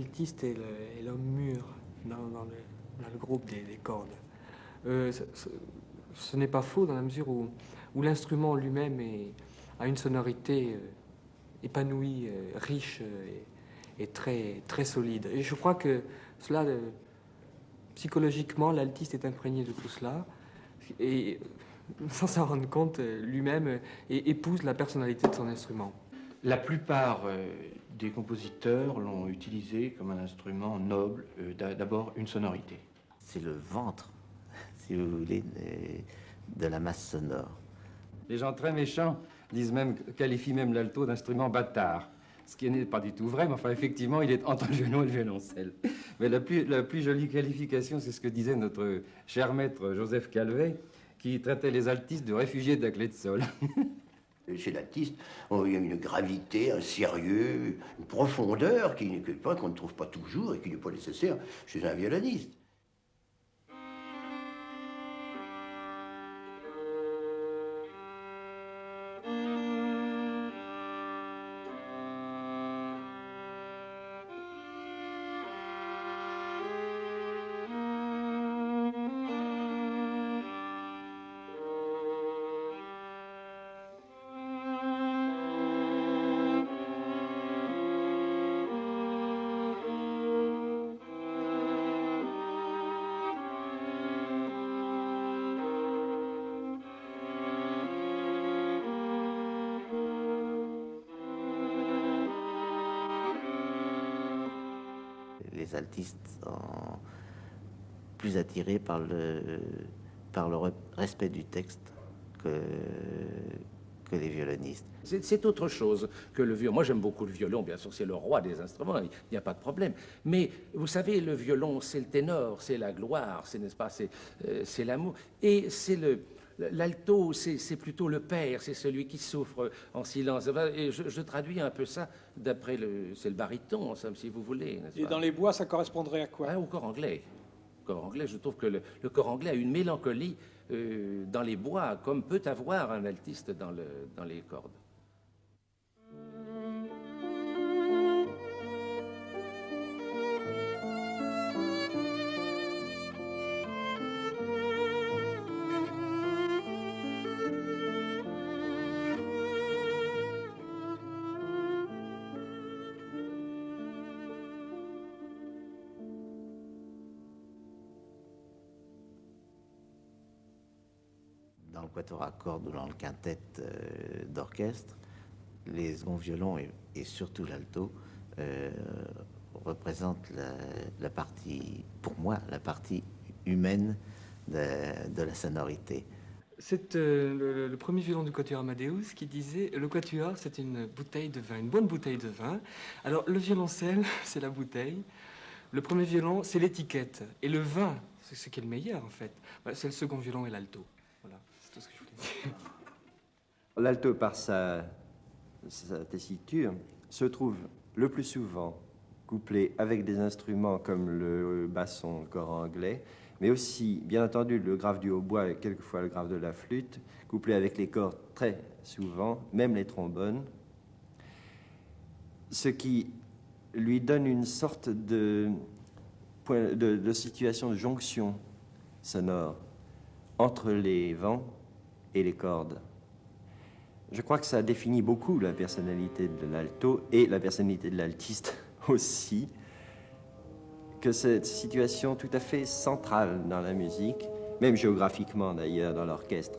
l'altiste est l'homme mûr dans le groupe des cordes. Ce n'est pas faux dans la mesure où l'instrument lui-même a une sonorité épanouie, riche et très, très solide. Et je crois que cela, psychologiquement, l'altiste est imprégné de tout cela et sans s'en rendre compte, lui-même épouse la personnalité de son instrument. La plupart des compositeurs l'ont utilisé comme un instrument noble, d'abord une sonorité. C'est le ventre, si vous voulez, de la masse sonore. Les gens très méchants qualifient même l'alto d'instrument bâtard. Ce qui n'est pas du tout vrai, mais enfin, effectivement, il est entre le violon et le violoncelle. Mais la plus jolie qualification, c'est ce que disait notre cher maître Joseph Calvet, qui traitait les altistes de réfugiés de la clé de sol. Chez l'altiste, il y a une gravité, un sérieux, une profondeur qu'on ne trouve pas toujours et qui n'est pas nécessaire chez un violoniste. Les altistes sont plus attirés par le respect du texte que les violonistes. C'est autre chose que le violon. Moi, j'aime beaucoup le violon, bien sûr, c'est le roi des instruments, il n'y a pas de problème. Mais vous savez, le violon, c'est le ténor, c'est la gloire, n'est-ce pas, c'est l'amour. Et c'est l'alto, c'est plutôt le père, c'est celui qui souffre en silence. Et je traduis un peu ça d'après c'est le baryton, si vous voulez. Et dans les bois, ça correspondrait à quoi? Au corps anglais. Corps anglais, je trouve que le corps anglais a une mélancolie dans les bois, comme peut avoir un altiste dans les cordes. Dans le quatuor à cordes ou dans le quintet d'orchestre, les seconds violons et surtout l'alto représentent la partie, pour moi, la partie humaine de la sonorité. C'est le premier violon du quatuor Amadeus qui disait le quatuor c'est une bouteille de vin, une bonne bouteille de vin. Alors le violoncelle c'est la bouteille, le premier violon c'est l'étiquette et le vin c'est ce qui est le meilleur en fait. C'est le second violon et l'alto. Voilà, c'est tout ce que je voulais dire. L'alto par sa tessiture se trouve le plus souvent couplé avec des instruments comme le basson, le cor anglais, mais aussi, bien entendu, le grave du hautbois et quelquefois le grave de la flûte, couplé avec les cordes très souvent, même les trombones, ce qui lui donne une sorte de situation de jonction sonore entre les vents et les cordes. Je crois que ça définit beaucoup la personnalité de l'alto et la personnalité de l'altiste aussi, que cette situation tout à fait centrale dans la musique, même géographiquement d'ailleurs dans l'orchestre.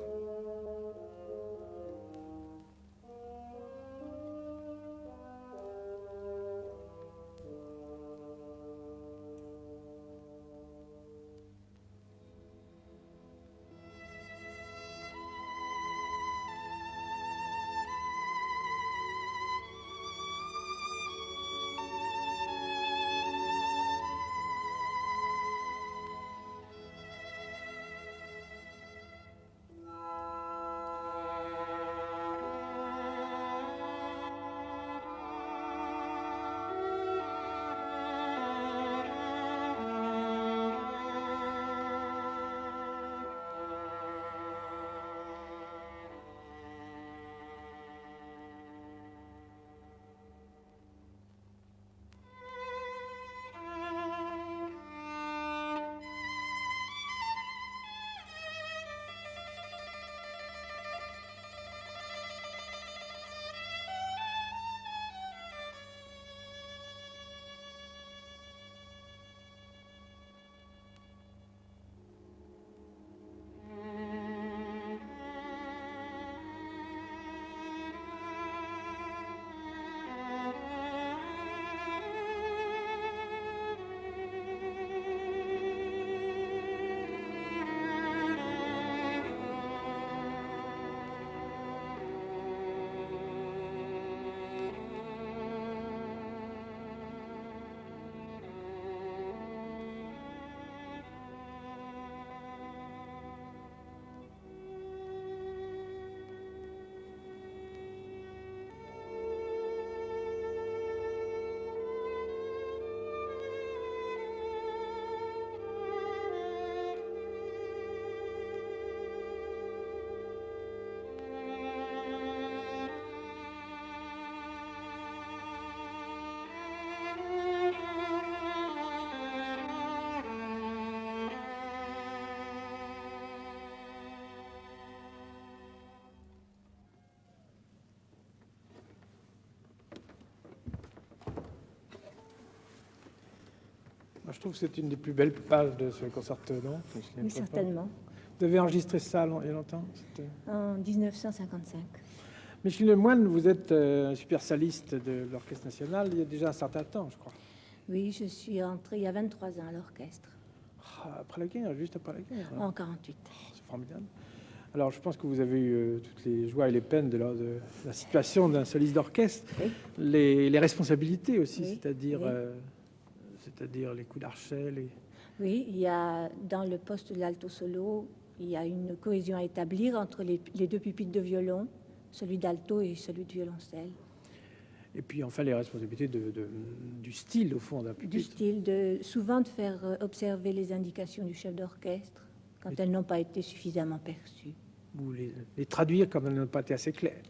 Je trouve que c'est une des plus belles pages de ce concerto, non? Oui, certainement. Vous avez enregistré ça il y a longtemps? En 1955. Micheline Lemoine, vous êtes un super soliste de l'Orchestre national il y a déjà un certain temps, je crois. Oui, je suis entrée il y a 23 ans à l'orchestre, Après la guerre, juste après la guerre. en 48. C'est formidable. Alors, je pense que vous avez eu toutes les joies et les peines de la situation d'un soliste d'orchestre, Oui. les responsabilités aussi, Oui, c'est-à-dire oui. c'est-à-dire les coups d'archet. Oui, il y a dans le poste de l'alto solo, il y a une cohésion à établir entre les deux pupitres de violon, celui d'alto et celui de violoncelle. Et puis, enfin, les responsabilités du style, au fond, d'un Du pupitre. style, souvent de faire observer les indications du chef d'orchestre quand elles n'ont pas été suffisamment perçues. Ou les traduire comme elles n'ont pas été assez claires.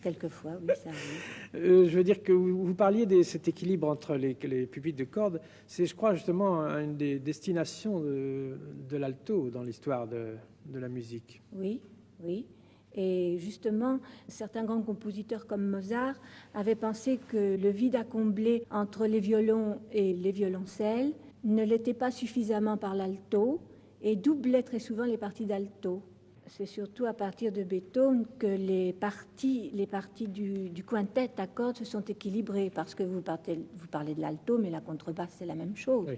Quelquefois, oui, ça arrive. Je veux dire que vous parliez de cet équilibre entre les pupitres de cordes. C'est, je crois, justement une des destinations de l'alto dans l'histoire de la musique. Oui, oui. Et justement, certains grands compositeurs comme Mozart avaient pensé que le vide à combler entre les violons et les violoncelles ne l'était pas suffisamment par l'alto et doublait très souvent les parties d'alto. C'est surtout à partir de Beethoven que les parties du quintet à cordes se sont équilibrées, parce que vous parlez de l'alto, mais la contrebasse, c'est la même chose. Oui.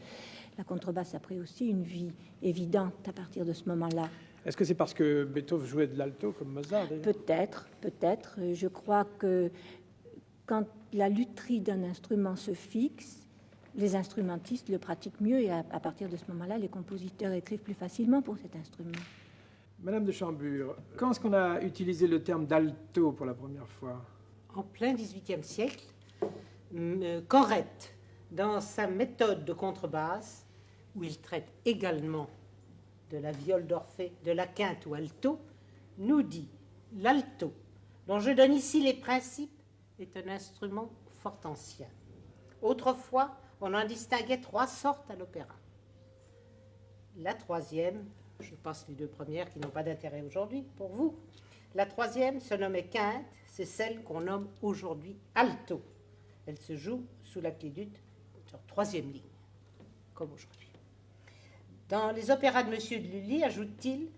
La contrebasse a pris aussi une vie évidente à partir de ce moment-là. Est-ce que c'est parce que Beethoven jouait de l'alto comme Mozart d'ailleurs? Peut-être. Je crois que quand la lutherie d'un instrument se fixe, les instrumentistes le pratiquent mieux et à partir de ce moment-là, les compositeurs écrivent plus facilement pour cet instrument. Madame de Chambure, quand est-ce qu'on a utilisé le terme d'alto pour la première fois? En plein XVIIIe siècle, Corrette, dans sa méthode de contrebasse, où il traite également de la viole d'Orphée, de la quinte ou alto, nous dit l'alto, dont je donne ici les principes, est un instrument fort ancien. Autrefois, on en distinguait 3 sortes à l'opéra. La troisième, je passe les 2 premières qui n'ont pas d'intérêt aujourd'hui pour vous. La troisième se nommait quinte, c'est celle qu'on nomme aujourd'hui alto. Elle se joue sous la clé d'ut sur 3e ligne, comme aujourd'hui. Dans les opéras de Monsieur de Lully, ajoute-t-il,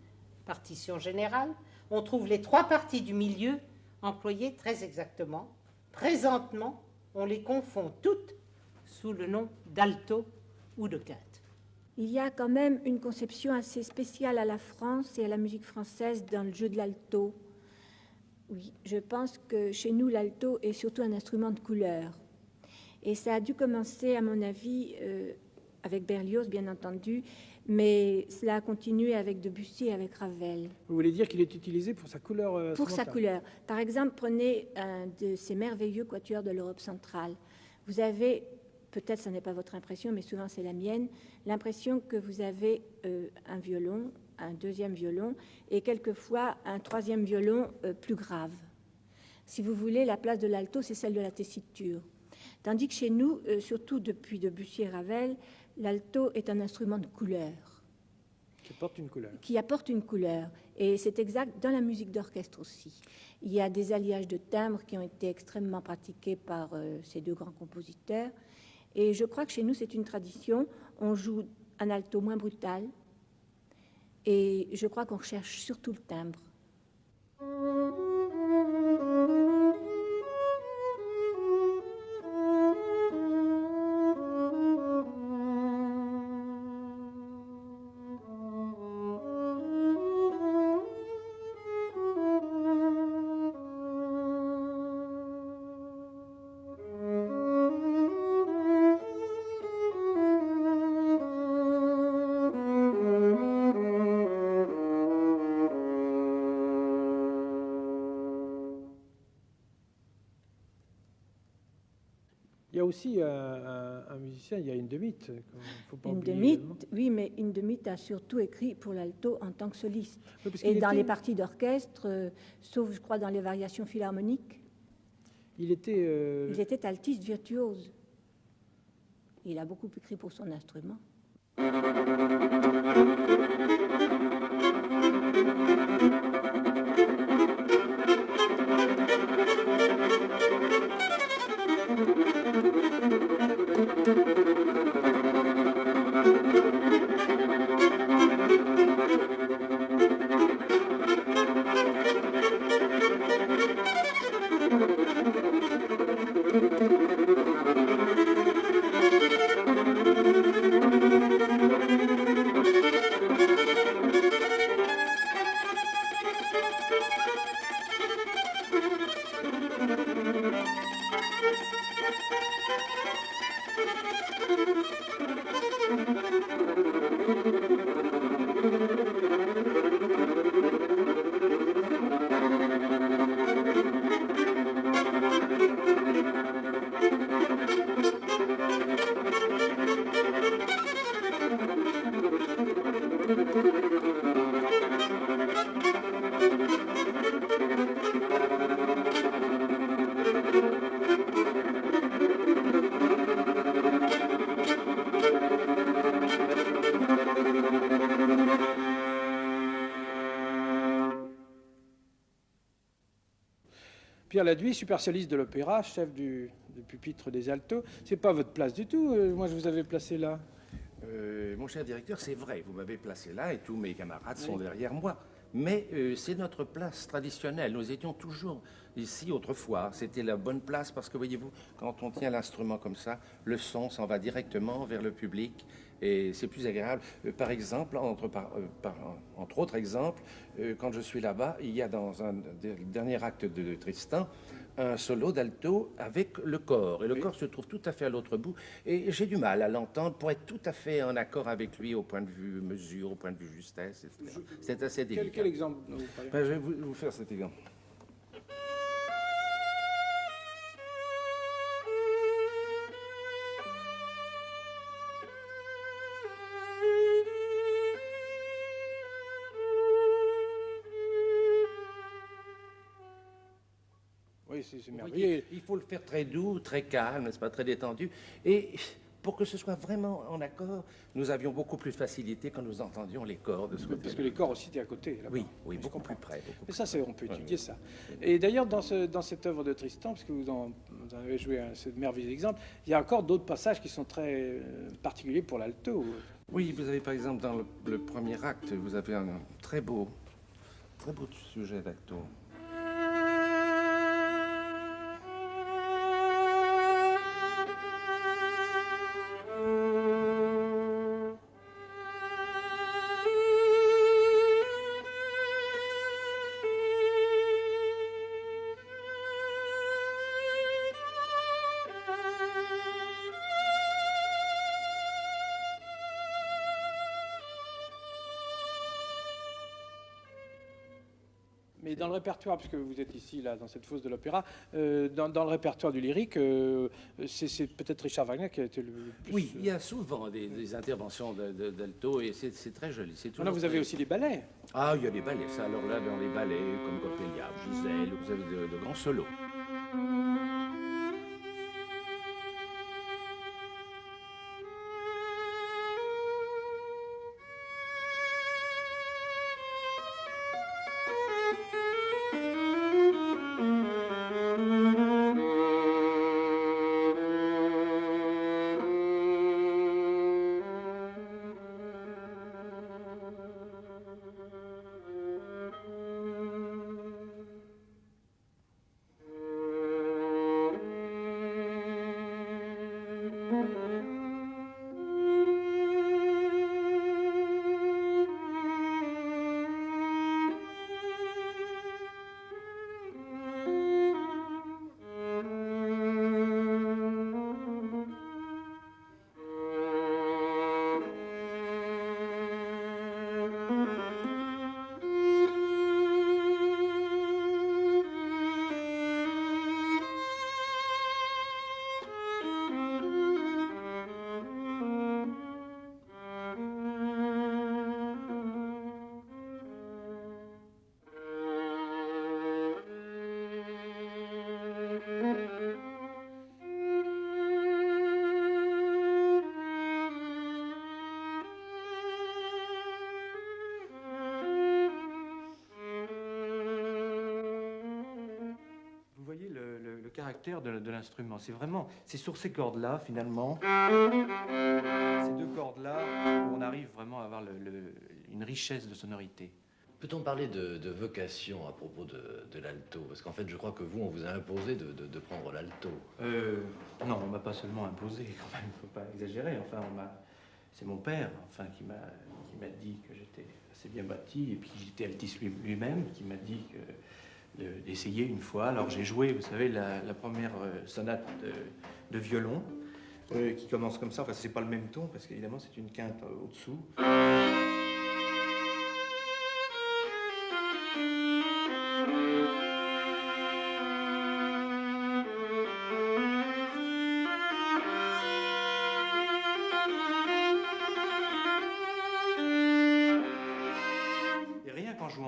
partition générale, on trouve les 3 parties du milieu employées très exactement. Présentement, on les confond toutes sous le nom d'alto ou de quinte. Il y a quand même une conception assez spéciale à la France et à la musique française dans le jeu de l'alto. Oui, je pense que chez nous, l'alto est surtout un instrument de couleur. Et ça a dû commencer, à mon avis, avec Berlioz, bien entendu, mais cela a continué avec Debussy et avec Ravel. Vous voulez dire qu'il est utilisé pour sa couleur Pour sa instrumentale? couleur. Par exemple, prenez un de ces merveilleux quatuors de l'Europe centrale. Vous avez, peut-être ce n'est pas votre impression, mais souvent c'est la mienne, l'impression que vous avez un violon, un deuxième violon, et quelquefois un troisième violon plus grave. Si vous voulez, la place de l'alto, c'est celle de la tessiture. Tandis que chez nous, surtout depuis Debussy et Ravel, l'alto est un instrument de couleur. Qui apporte une couleur. Qui apporte une couleur. Et c'est exact dans la musique d'orchestre aussi. Il y a des alliages de timbres qui ont été extrêmement pratiqués par ces 2 grands compositeurs. Et je crois que chez nous, c'est une tradition. On joue un alto moins brutal. Et je crois qu'on recherche surtout le timbre. Il y a aussi un musicien, il y a Hindemith. Faut pas oublier Hindemith, également. oui, mais Hindemith a surtout écrit pour l'alto en tant que soliste. Oui, parce Et qu'il dans était- les parties d'orchestre, sauf, je crois, dans les variations philharmoniques, Il était... il était altiste virtuose. Il a beaucoup écrit pour son instrument. Pierre Laduy, super soliste de l'opéra, chef du pupitre des altos. C'est pas votre place du tout. Moi, je vous avais placé là. Mon cher directeur, c'est vrai, vous m'avez placé là et tous mes camarades sont derrière moi. Mais c'est notre place traditionnelle. Nous étions toujours ici autrefois. C'était la bonne place parce que, voyez-vous, quand on tient l'instrument comme ça, le son s'en va directement vers le public et c'est plus agréable. Par exemple, entre autres exemples, quand je suis là-bas, il y a dans un dernier acte de Tristan, un solo d'alto avec le corps. Et le corps se trouve tout à fait à l'autre bout. Et j'ai du mal à l'entendre pour être tout à fait en accord avec lui au point de vue mesure, au point de vue justesse, etc. C'est assez délicat. Quel exemple dont vous parlez? Ben, je vais vous faire cet exemple. Oui, c'est merveilleux. Il faut le faire très doux, très calme, n'est-ce pas, très détendu. Et pour que ce soit vraiment en accord, nous avions beaucoup plus de facilité quand nous entendions les corps de ce côté. Parce que les corps aussi étaient à côté. Oui, oui, beaucoup plus près. Mais ça, on peut étudier ça. Et d'ailleurs, dans cette œuvre de Tristan, parce que vous en avez joué ce merveilleux exemple, il y a encore d'autres passages qui sont très particuliers pour l'alto. Oui, vous avez par exemple dans le premier acte, vous avez un très beau sujet d'alto. Mais dans le répertoire, puisque vous êtes ici, là, dans cette fosse de l'opéra, dans le répertoire du lyrique, c'est peut-être Richard Wagner qui a été le plus... Oui, il y a souvent des interventions d'alto et c'est très joli. Là, vous avez aussi les ballets. Ah, il y a des ballets. Ça, alors là, dans les ballets, comme Coppelia, Gisèle, vous avez de grands solos. Caractère de l'instrument. C'est sur ces cordes-là, finalement, ces deux cordes-là, une richesse de sonorité. Peut-on parler de vocation à propos de l'alto? Parce qu'en fait, je crois que vous, on vous a imposé de prendre l'alto. Non, on m'a pas seulement imposé, quand même, faut pas exagérer. Enfin, c'est mon père, enfin, qui m'a dit que j'étais assez bien bâti, et puis j'étais altiste lui-même, qui m'a dit d'essayer une fois. Alors j'ai joué, vous savez, la première sonate de violon, qui commence comme ça. Enfin, c'est pas le même ton, parce qu'évidemment, c'est une quinte au-dessous.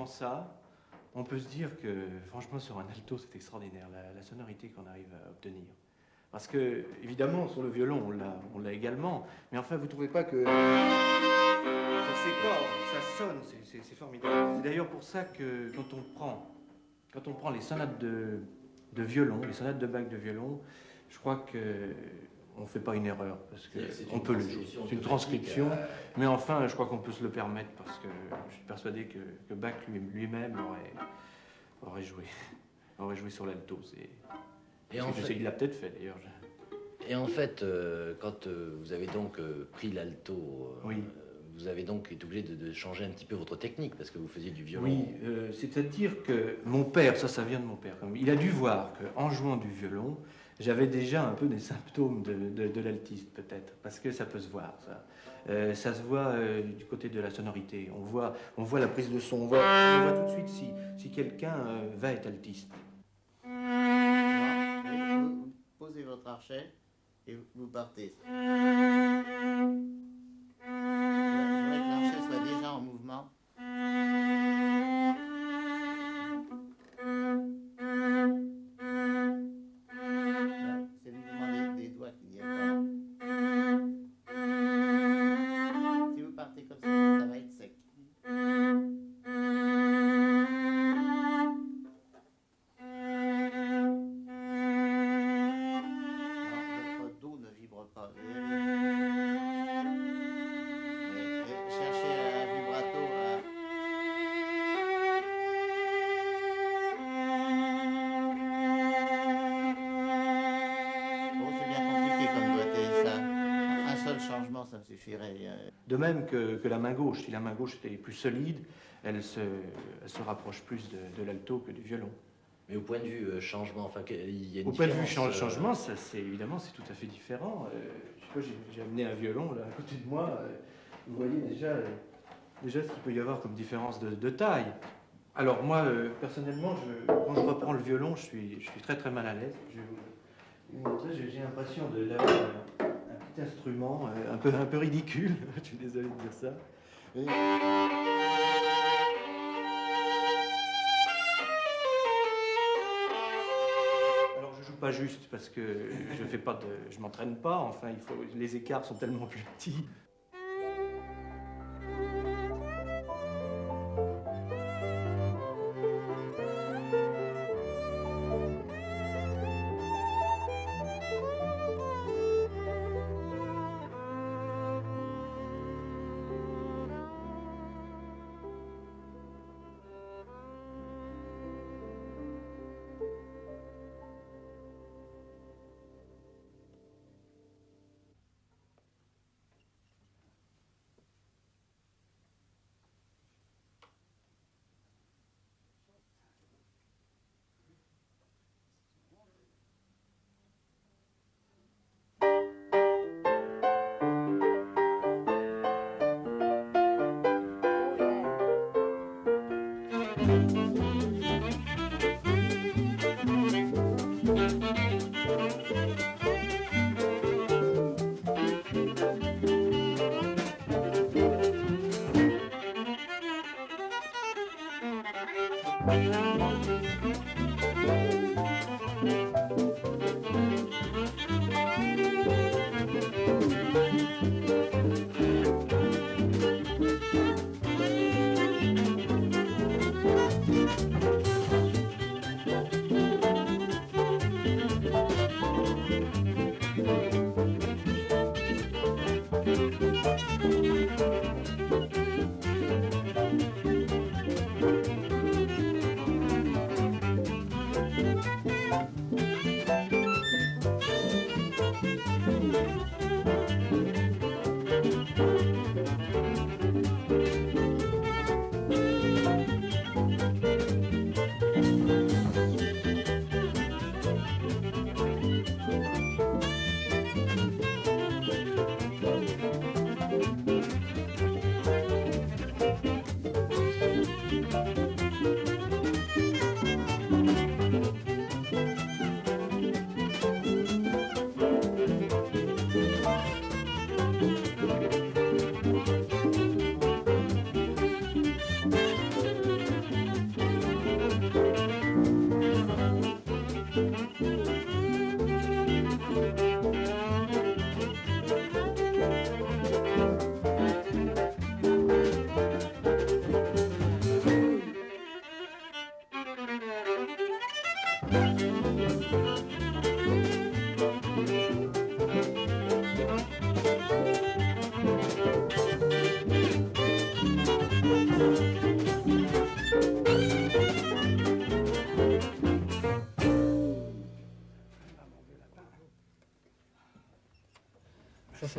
Ça, on peut se dire que, franchement, sur un alto, c'est extraordinaire, la sonorité qu'on arrive à obtenir. Parce que, évidemment, sur le violon, on l'a également, mais enfin, vous ne trouvez pas que sur ces cordes, ça sonne, c'est formidable. C'est d'ailleurs pour ça que, quand on prend les sonates de violon, les sonates de Bach de violon, je crois que on ne fait pas une erreur, parce qu'on peut le jouer. C'est une transcription, mais enfin, je crois qu'on peut se le permettre, parce que je suis persuadé que Bach lui-même aurait joué sur l'alto. Il l'a peut-être fait, d'ailleurs. Et en fait, quand vous avez donc pris l'alto, oui. Vous avez donc été obligé de changer un petit peu votre technique, parce que vous faisiez du violon. Oui, c'est-à-dire que mon père, ça vient de mon père, il a dû voir qu'en jouant du violon, j'avais déjà un peu des symptômes de l'altiste, peut-être, parce que ça peut se voir, ça. Ça se voit du côté de la sonorité. On voit la prise de son. On voit tout de suite si quelqu'un va être altiste. Vous posez votre archet et vous partez. Je voudrais que l'archet soit déjà en mouvement. De même que la main gauche. Si la main gauche était plus solide, elle se rapproche plus de l'alto que du violon. Mais au point de vue changement, enfin, il y a une Au point de vue différence, changement, ça, évidemment, c'est tout à fait différent. Je sais pas, j'ai amené un violon là, à côté de moi. Vous voyez déjà ce qu'il peut y avoir comme différence de taille. Alors moi, personnellement, quand je reprends le violon, je suis très très mal à l'aise. Je vais vous montrer, j'ai l'impression d'avoir un petit instrument un peu ridicule. Je suis désolé de dire ça. Alors je joue pas juste parce que je m'entraîne pas. Enfin, les écarts sont tellement plus petits.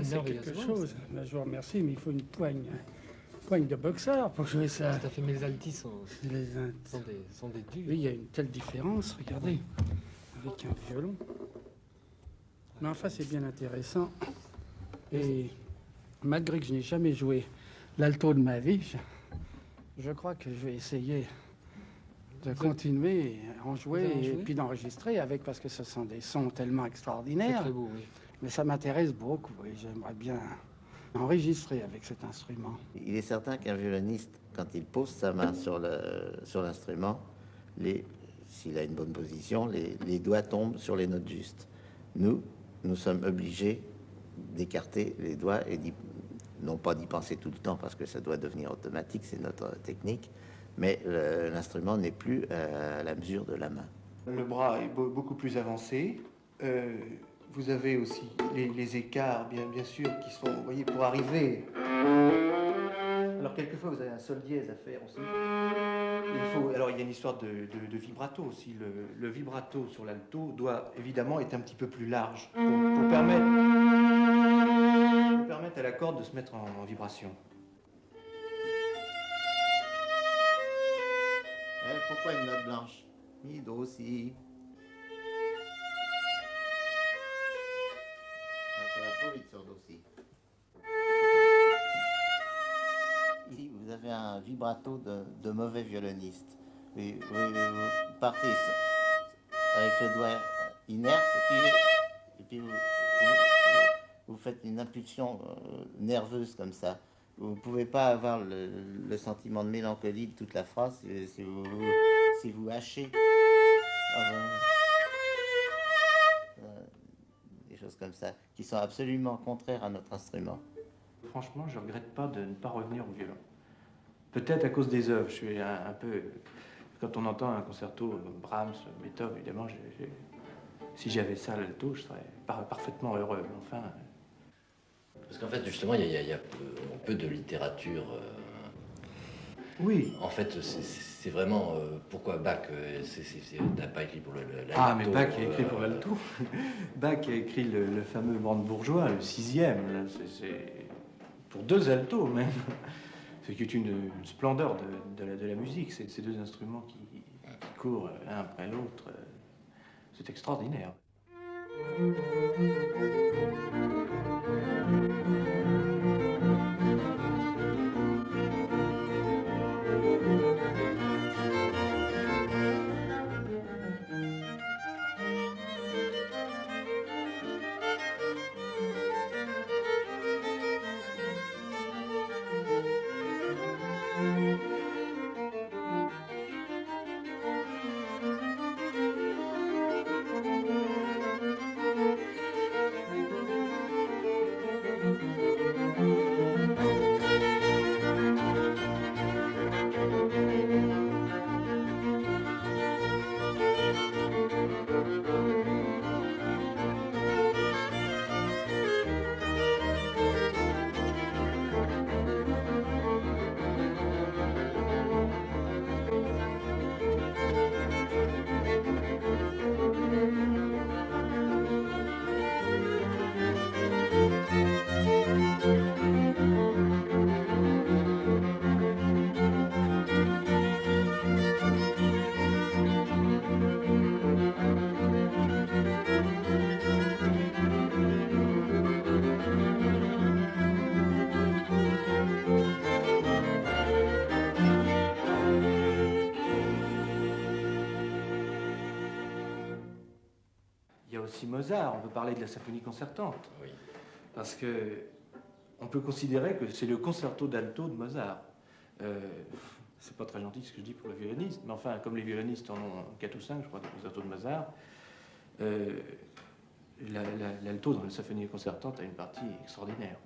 c'est quelque chose. Là, je vous remercie, mais il faut une poigne de boxeur pour jouer ça. Tout à fait, mais les altis sont des durs. Oui, il y a une telle différence, regardez, avec un violon. Mais enfin, c'est bien intéressant. Et malgré que je n'ai jamais joué l'alto de ma vie, je crois que je vais essayer de continuer à en jouer et puis d'enregistrer avec, parce que ce sont des sons tellement extraordinaires. C'est très beau, oui. Mais ça m'intéresse beaucoup et j'aimerais bien enregistrer avec cet instrument. Il est certain qu'un violoniste, quand il pose sa main sur l'instrument, s'il a une bonne position, les doigts tombent sur les notes justes. Nous sommes obligés d'écarter les doigts et non pas d'y penser tout le temps parce que ça doit devenir automatique, c'est notre technique, mais l'instrument n'est plus à la mesure de la main. Le bras est beaucoup plus avancé. Vous avez aussi les écarts, bien sûr, qui sont, vous voyez, pour arriver. Alors, quelquefois, vous avez un sol dièse à faire aussi. Alors, il y a une histoire de vibrato aussi. Le vibrato sur l'alto doit évidemment être un petit peu plus large pour permettre à la corde de se mettre en vibration. Pourquoi une note blanche? Mi, do, si. Ça va trop vite sur do, si. Ici, vous avez un vibrato de mauvais violoniste. Vous partez avec le doigt inerte et puis vous faites une impulsion nerveuse comme ça. Vous ne pouvez pas avoir le sentiment de mélancolie de toute la phrase si vous hachez. Des choses comme ça, qui sont absolument contraires à notre instrument. Franchement, je ne regrette pas de ne pas revenir au violon. Peut-être à cause des œuvres. Je suis un peu... Quand on entend un concerto Brahms, Beethoven, évidemment, si j'avais ça à l'alto, je serais parfaitement heureux. Enfin... Parce qu'en fait, justement, il y a peu de littérature. Oui. En fait, c'est vraiment pourquoi Bach n'a pas écrit pour l'alto. Ah, mais Bach a écrit pour l'alto. Bach a écrit le fameux Brandebourgeois, le 6e. C'est pour 2 altos même. C'est une splendeur de la musique. C'est ces 2 instruments qui courent l'un après l'autre. C'est extraordinaire. Aussi Mozart, on peut parler de la symphonie concertante. Oui. Parce que on peut considérer que c'est le concerto d'alto de Mozart. C'est pas très gentil ce que je dis pour le violoniste, mais enfin, comme les violonistes en ont 4 ou 5, je crois, des concertos de Mozart, l'alto dans la symphonie concertante a une partie extraordinaire.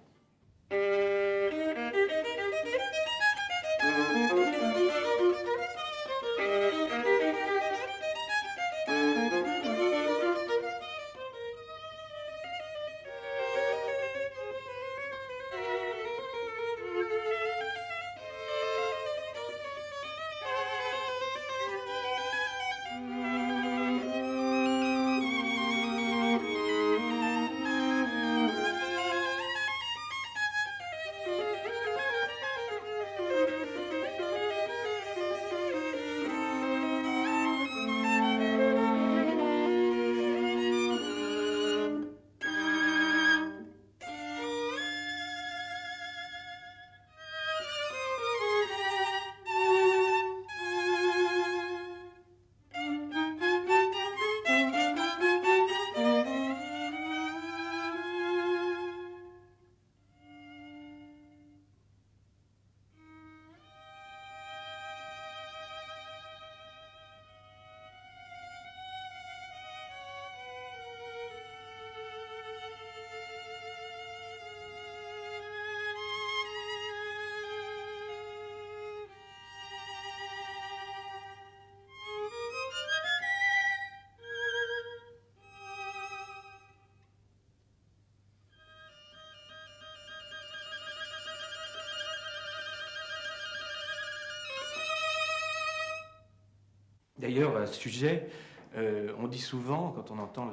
D'ailleurs, à ce sujet, on dit souvent, quand on entend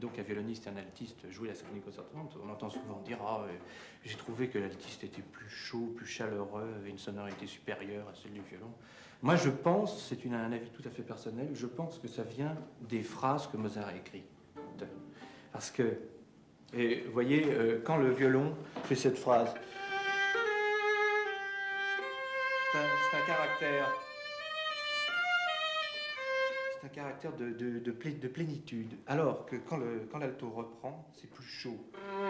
donc un violoniste et un altiste jouer la symphonie concertante, on entend souvent dire j'ai trouvé que l'altiste était plus chaud, plus chaleureux, avait une sonorité supérieure à celle du violon. Moi, je pense, c'est un avis tout à fait personnel, je pense que ça vient des phrases que Mozart a écrites. Parce que, et vous voyez, quand le violon fait cette phrase, c'est un caractère. C'est un caractère de plénitude. Alors que quand l'alto reprend, c'est plus chaud. Vous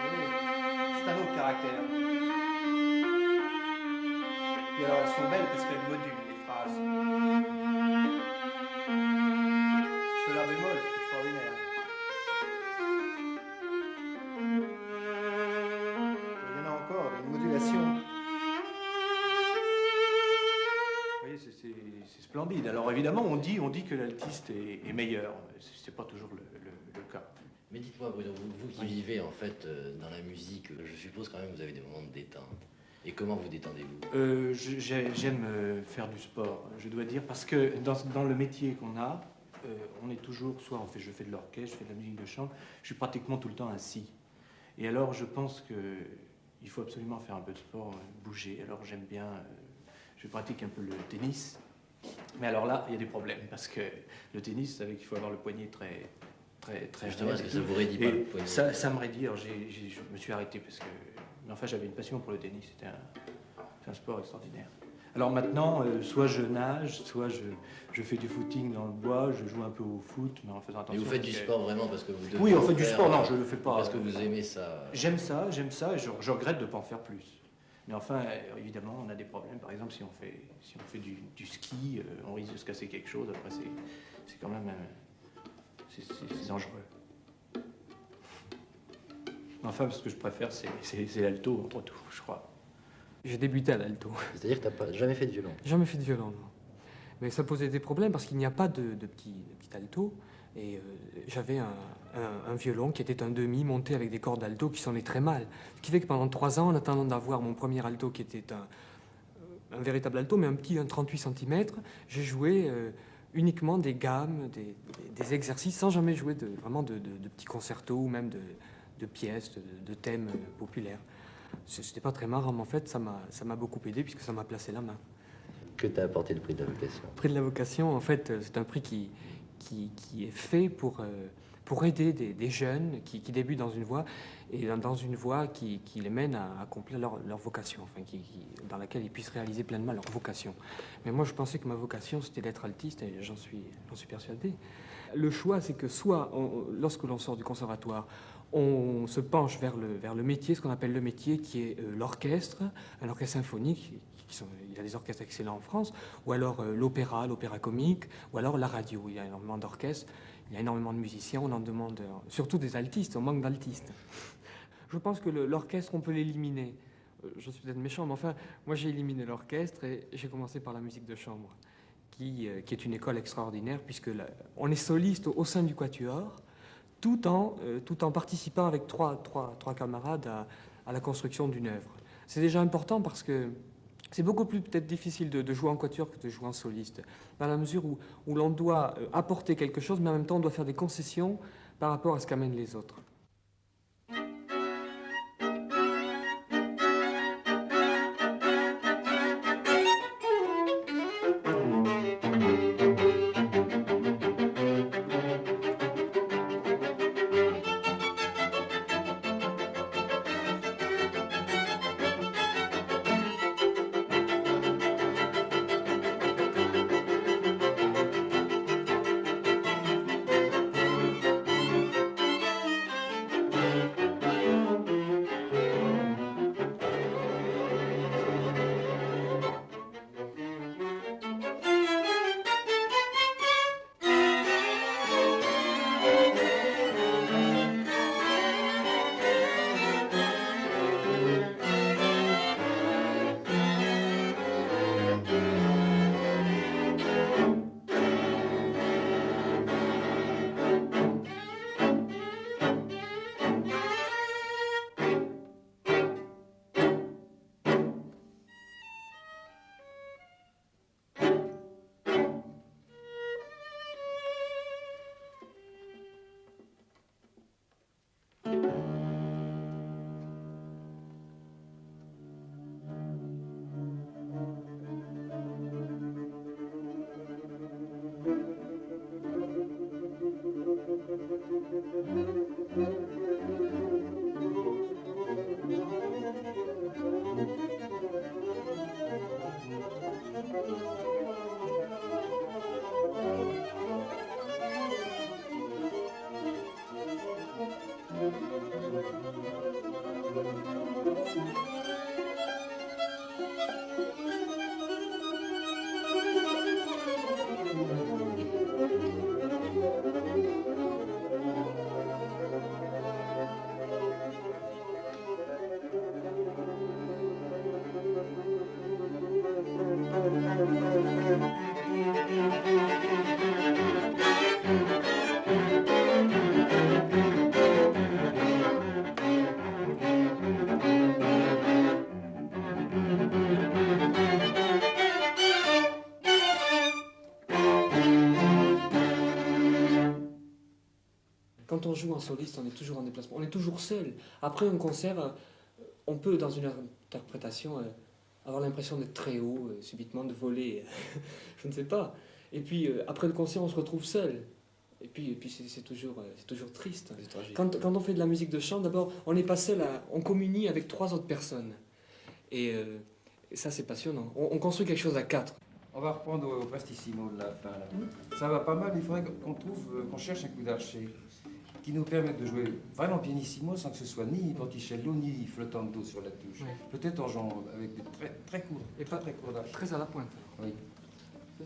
voyez, c'est un autre caractère. Et alors elles sont belles parce qu'elles modulent les phrases. Cela bémol, c'est extraordinaire. Il y en a encore, une modulation. C'est splendide. Alors évidemment, on dit que l'altiste est meilleur. C'est pas toujours le cas. Mais dites-moi, Bruno, vous qui vivez en fait dans la musique, je suppose quand même que vous avez des moments de détente. Et comment vous détendez-vous? J'aime faire du sport, je dois dire, parce que dans le métier qu'on a, on est toujours, soit je fais de l'orchestre, je fais de la musique de chambre, je suis pratiquement tout le temps assis. Et alors je pense qu'il faut absolument faire un peu de sport, bouger. Alors j'aime bien, je pratique un peu le tennis. Mais alors là, il y a des problèmes, parce que le tennis, vous savez qu'il faut avoir le poignet très Justement, raide. est-ce que ça vous raidit pas le poignet? Ça me raidit. Alors je me suis arrêté parce que... Mais enfin, j'avais une passion pour le tennis. C'est un sport extraordinaire. Alors maintenant, soit je nage, soit je fais du footing dans le bois, je joue un peu au foot, mais en faisant attention. Mais vous faites du sport vraiment parce que vous devez... Oui, on fait du sport. Non, je ne le fais pas. Parce que vous aimez ça. J'aime ça, et je regrette de ne pas en faire plus. Mais enfin, évidemment, on a des problèmes. Par exemple, si on fait du ski, on risque de se casser quelque chose. Après, c'est quand même... c'est dangereux. Enfin, ce que je préfère, c'est l'alto, entre tout, je crois. J'ai débuté à l'alto. C'est-à-dire que tu n'as jamais fait de violon? Jamais fait de violon, non. Mais ça posait des problèmes parce qu'il n'y a pas de petit alto. Et j'avais un violon qui était un demi monté avec des cordes alto qui sonnaient très mal. Ce qui fait que pendant 3 ans, en attendant d'avoir mon premier alto qui était un véritable alto, mais un 38 cm, j'ai joué uniquement des gammes, des exercices, sans jamais jouer vraiment de petits concertos ou même de pièces, de thèmes populaires. C'était pas très marrant, mais en fait, ça m'a beaucoup aidé puisque ça m'a placé la main. Que t'a apporté le prix de la vocation? Le prix de la vocation, en fait, c'est un prix qui est fait pour aider des jeunes qui débutent dans une voie, et dans une voie qui les mène à accomplir leur vocation, enfin, dans laquelle ils puissent réaliser pleinement leur vocation. Mais moi, je pensais que ma vocation, c'était d'être altiste, et j'en suis persuadé. Le choix, c'est que soit, lorsque l'on sort du conservatoire, on se penche vers le métier, ce qu'on appelle le métier, qui est l'orchestre, un orchestre symphonique. Il y a des orchestres excellents en France, ou alors l'opéra comique, ou alors la radio. Il y a énormément d'orchestres, il y a énormément de musiciens, on en demande surtout des altistes, on manque d'altistes. Je pense que l'orchestre, on peut l'éliminer. Je suis peut-être méchant, mais enfin, moi j'ai éliminé l'orchestre et j'ai commencé par la musique de chambre, qui est une école extraordinaire, puisque on est soliste au sein du quatuor, tout en participant avec trois camarades à la construction d'une œuvre. C'est déjà important parce que c'est beaucoup plus peut-être difficile de jouer en quatuor que de jouer en soliste, dans la mesure où l'on doit apporter quelque chose, mais en même temps on doit faire des concessions par rapport à ce qu'amènent les autres. quand on joue en soliste, on est toujours en déplacement, on est toujours seul. Après un concert, on peut, dans une interprétation, avoir l'impression d'être très haut, subitement de voler, je ne sais pas. Et puis, après le concert, on se retrouve seul. Et puis c'est toujours triste. Quand on fait de la musique de chant, d'abord, on n'est pas seul, on communie avec 3 autres personnes. Et ça, c'est passionnant. On construit quelque chose à 4. On va reprendre au prestissimo de la fin. Là. Ça va pas mal, mais il faudrait qu'on cherche un coup d'archer qui nous permette de jouer vraiment pianissimo sans que ce soit ni porticello ni flottando sur la touche. Oui. Peut-être en jouant avec des très courts, très courts d'arche. Très à la pointe. Oui.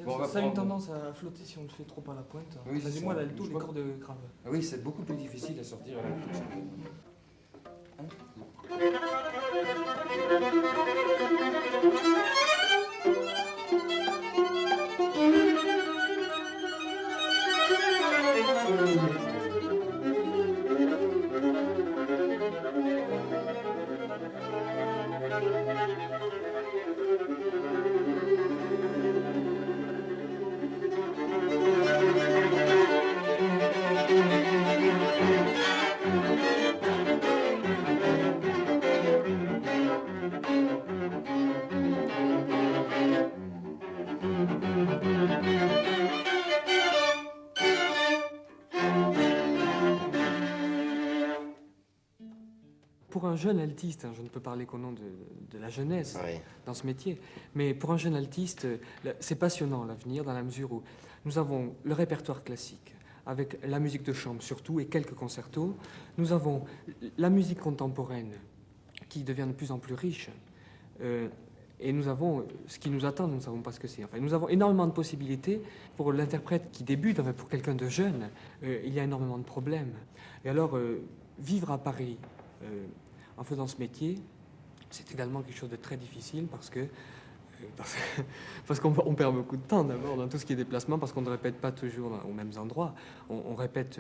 Bon, ça a une tendance à flotter si on le fait trop à la pointe. Oui, Vas-y-moi ça. l'alto, les cordes graves. Ah oui, c'est beaucoup plus difficile à sortir à l'alto. Pour un jeune altiste, je ne peux parler qu'au nom de la jeunesse Oui. dans ce métier, mais pour un jeune altiste, c'est passionnant l'avenir dans la mesure où nous avons le répertoire classique, avec la musique de chambre surtout et quelques concertos. Nous avons la musique contemporaine qui devient de plus en plus riche. Et nous avons ce qui nous attend, nous ne savons pas ce que c'est. Enfin, nous avons énormément de possibilités. Pour l'interprète qui débute, enfin, pour quelqu'un de jeune, il y a énormément de problèmes. Et alors, vivre à Paris en faisant ce métier, c'est également quelque chose de très difficile parce qu'on perd beaucoup de temps d'abord dans tout ce qui est déplacement, parce qu'on ne répète pas toujours aux mêmes endroits. On répète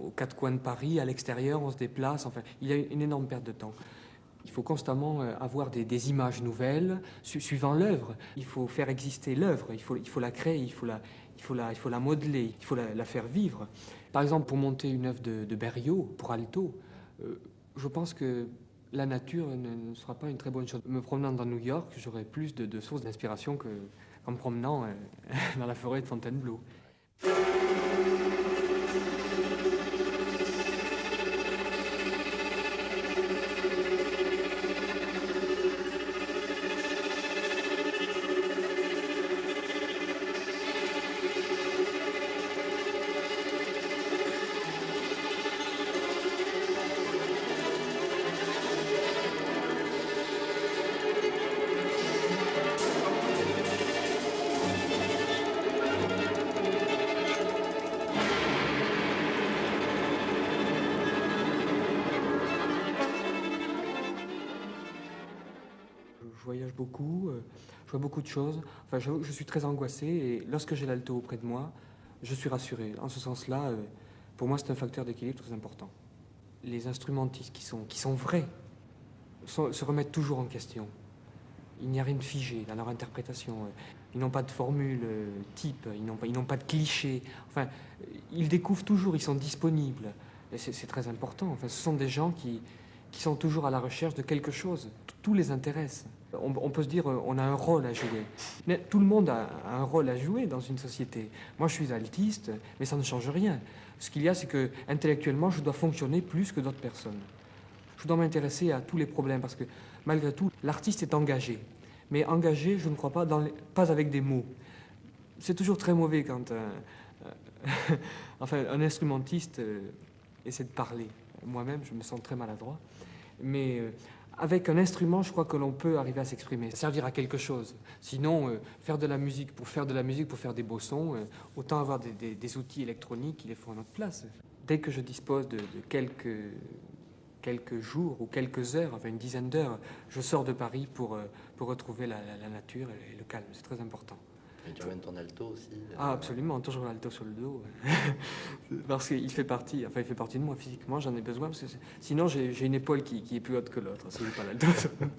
aux 4 coins de Paris, à l'extérieur, on se déplace. Enfin, il y a une énorme perte de temps. Il faut constamment avoir des images nouvelles suivant l'œuvre. Il faut faire exister l'œuvre, il faut la créer, il faut la modeler, il faut la faire vivre. Par exemple, pour monter une œuvre de Berriot, pour alto, je pense que la nature ne sera pas une très bonne chose. Me promenant dans New York, j'aurai plus de sources d'inspiration qu'en me promenant dans la forêt de Fontainebleau. Je voyage beaucoup, je vois beaucoup de choses. Enfin, je suis très angoissé et lorsque j'ai l'alto auprès de moi, je suis rassuré. En ce sens-là, pour moi, c'est un facteur d'équilibre très important. Les instrumentistes qui sont vrais se remettent toujours en question. Il n'y a rien de figé dans leur interprétation. Ils n'ont pas de formule type, ils n'ont pas de cliché. Enfin, ils découvrent toujours, ils sont disponibles. Et c'est très important. Enfin, ce sont des gens qui sont toujours à la recherche de quelque chose. Tout les intéresse. On peut se dire, on a un rôle à jouer. Mais tout le monde a un rôle à jouer dans une société. Moi, je suis altiste, mais ça ne change rien. Ce qu'il y a, c'est que intellectuellement, je dois fonctionner plus que d'autres personnes. Je dois m'intéresser à tous les problèmes, parce que malgré tout, l'artiste est engagé. Mais engagé, je ne crois pas, pas avec des mots. C'est toujours très mauvais quand enfin, un instrumentiste essaie de parler. Moi-même, je me sens très maladroit. Mais avec un instrument, je crois que l'on peut arriver à s'exprimer, servir à quelque chose. Sinon, faire de la musique pour faire de la musique, pour faire des beaux sons, autant avoir des outils électroniques qui les font à notre place. Dès que je dispose de quelques jours ou quelques heures, enfin une dizaine d'heures, je sors de Paris pour retrouver la nature et le calme. C'est très important. Et tu amènes ton alto aussi Ah, absolument, toujours l'alto sur le dos. Parce qu'il fait partie de moi physiquement, j'en ai besoin. Parce que sinon, j'ai une épaule qui est plus haute que l'autre, si j'ai pas l'alto sur le dos.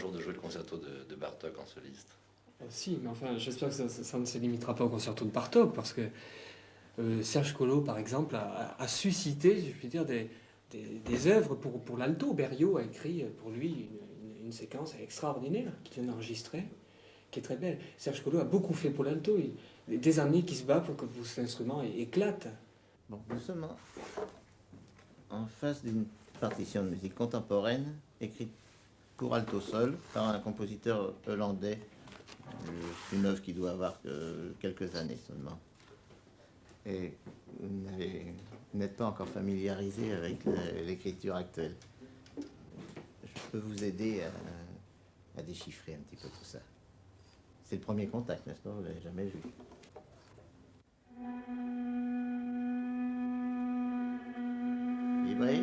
jour de jouer le concerto de Bartók en soliste? Si, mais enfin, j'espère que ça ne se limitera pas au concerto de Bartók, parce que Serge Collot, par exemple, a suscité, je puis dire, des œuvres pour l'alto. Berlioz a écrit pour lui une séquence extraordinaire qu'il vient d'enregistrer, qui est très belle. Serge Collot a beaucoup fait pour l'alto. Des années qui se bat pour que cet instrument éclate. Bon, nous sommes en face d'une partition de musique contemporaine écrite pour alto seul par un compositeur hollandais. Une œuvre qui doit avoir quelques années seulement. Et vous n'êtes pas encore familiarisé avec l'écriture actuelle. Je peux vous aider à déchiffrer un petit peu tout ça. C'est le premier contact, n'est-ce pas? Vous ne l'avez jamais vu. Vibré.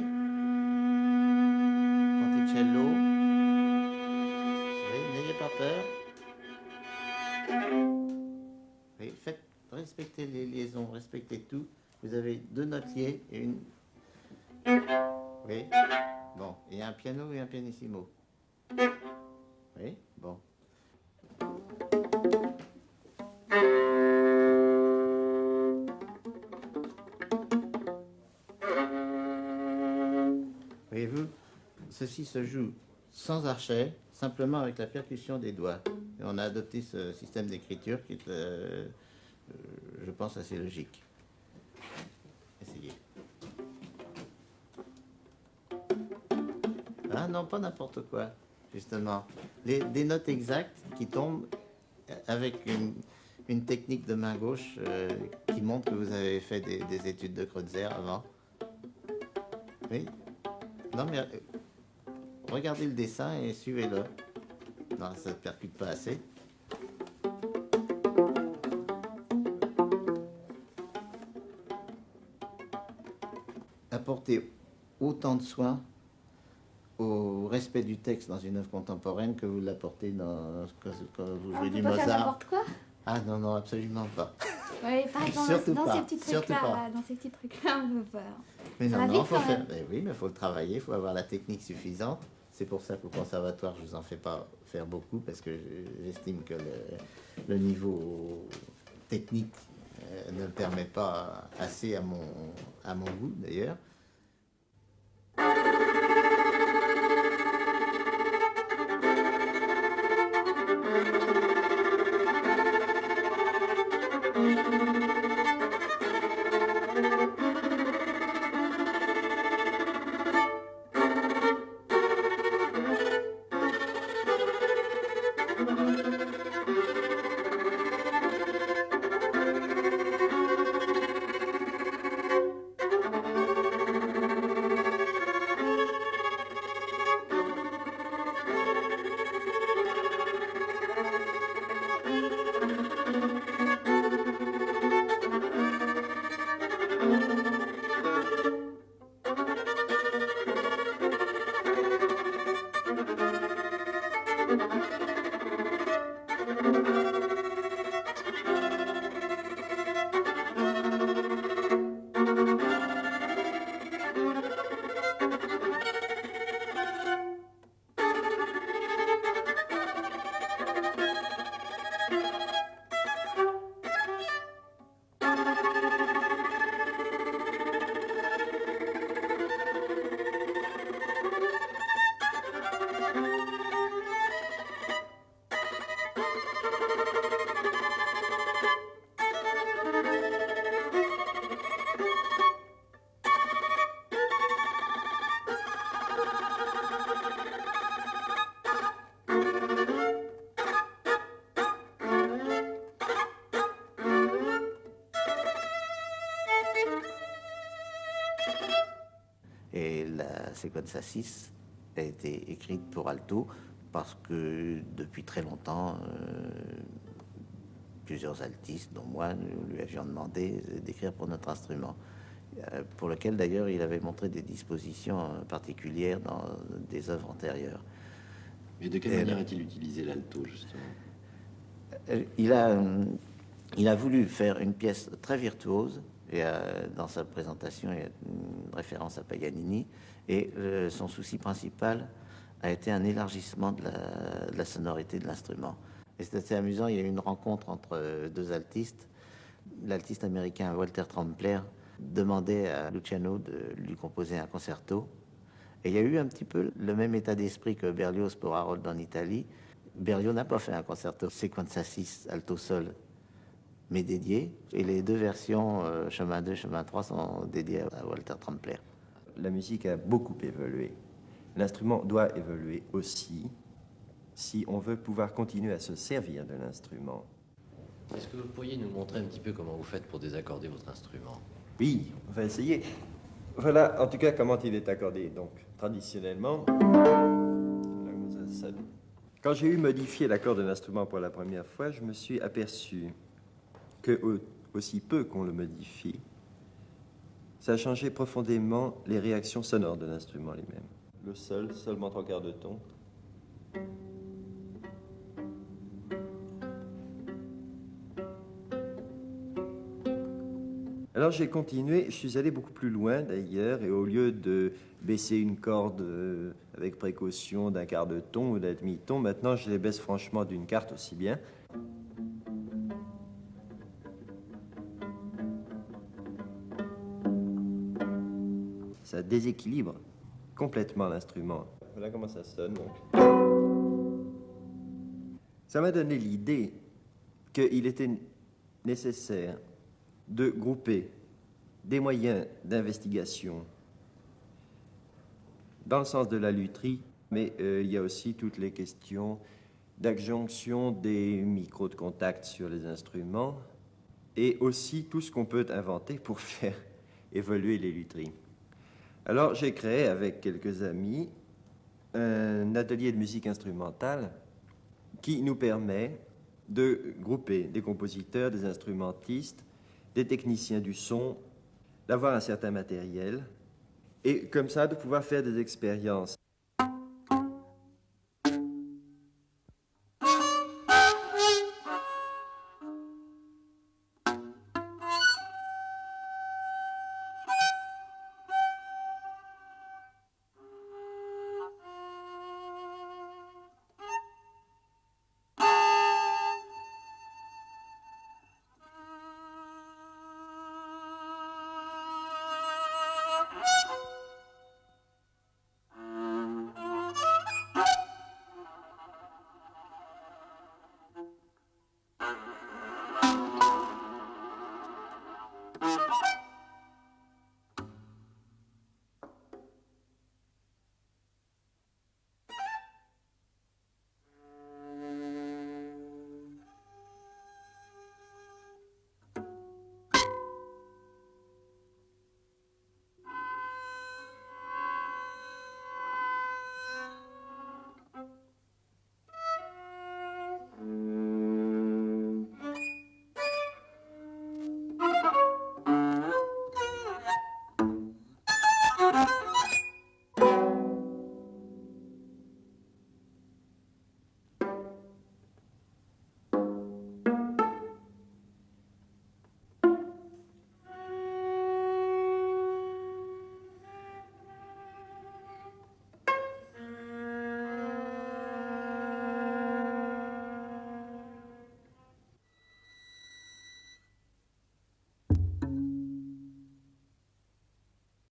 Ponticello. Oui, n'ayez pas peur. Oui, respectez les liaisons, respectez tout. Vous avez 2 notiers et une... Oui. Bon, et un piano et un pianissimo. Oui, bon. Voyez-vous, ceci se joue sans archet, simplement avec la percussion des doigts. Et on a adopté ce système d'écriture qui est, je pense, assez logique. Essayez. Ah non, pas n'importe quoi, justement. Des notes exactes qui tombent avec une technique de main gauche qui montre que vous avez fait des études de Kreutzer avant. Oui. Non, mais regardez le dessin et suivez-le. Non, ça ne percute pas assez. Apportez autant de soin au respect du texte dans une œuvre contemporaine que vous l'apportez quand vous jouez du Mozart. N'importe quoi. Ah non, non, absolument pas. Oui, par exemple, Surtout dans pas, ces petits surtout trucs-là, pas. dans ces petits trucs-là, on peut pas. Mais Ça non, va non, vite, faut quand faire. même. Mais oui, mais il faut le travailler, il faut avoir la technique suffisante. C'est pour ça qu'au conservatoire, je vous en fais pas faire beaucoup, parce que j'estime que le niveau technique ne le permet pas assez à mon goût, d'ailleurs. Et la Sequenza 6 a été écrite pour alto parce que depuis très longtemps, plusieurs altistes, dont moi, nous lui avions demandé d'écrire pour notre instrument, pour lequel d'ailleurs il avait montré des dispositions particulières dans des œuvres antérieures. Mais de quelle manière a-t-il utilisé l'alto, justement? Il a voulu faire une pièce très virtuose, et dans sa présentation, il y a une référence à Paganini, et son souci principal a été un élargissement de la sonorité de l'instrument. Et c'est assez amusant, il y a eu une rencontre entre deux altistes. L'altiste américain Walter Trampler demandait à Luciano de lui composer un concerto. Et il y a eu un petit peu le même état d'esprit que Berlioz pour Harold en Italie. Berlioz n'a pas fait un concerto sequenza 6 alto-sol, mais dédié. Et les deux versions, chemin 2, chemin 3, sont dédiées à Walter Trampler. La musique a beaucoup évolué. L'instrument doit évoluer aussi si on veut pouvoir continuer à se servir de l'instrument. Est-ce que vous pourriez nous montrer un petit peu comment vous faites pour désaccorder votre instrument? Oui, on va essayer. Voilà, en tout cas, comment il est accordé. Donc, traditionnellement, là où ça sonne. Quand j'ai eu modifié l'accord de l'instrument pour la première fois, je me suis aperçu que, aussi peu qu'on le modifie, ça a changé profondément les réactions sonores de l'instrument lui-même. Le sol, seulement 3/4 de ton. Alors j'ai continué, je suis allé beaucoup plus loin d'ailleurs, et au lieu de baisser une corde avec précaution d'1/4 de ton ou d'1/2 ton, maintenant je les baisse franchement d'une quarte aussi bien. Ça déséquilibre complètement l'instrument. Voilà comment ça sonne. Donc. Ça m'a donné l'idée qu'il était nécessaire de grouper des moyens d'investigation dans le sens de la lutherie, mais il y a aussi toutes les questions d'adjonction des micros de contact sur les instruments et aussi tout ce qu'on peut inventer pour faire évoluer les lutheries. Alors j'ai créé avec quelques amis un atelier de musique instrumentale qui nous permet de grouper des compositeurs, des instrumentistes, des techniciens du son, d'avoir un certain matériel et comme ça de pouvoir faire des expériences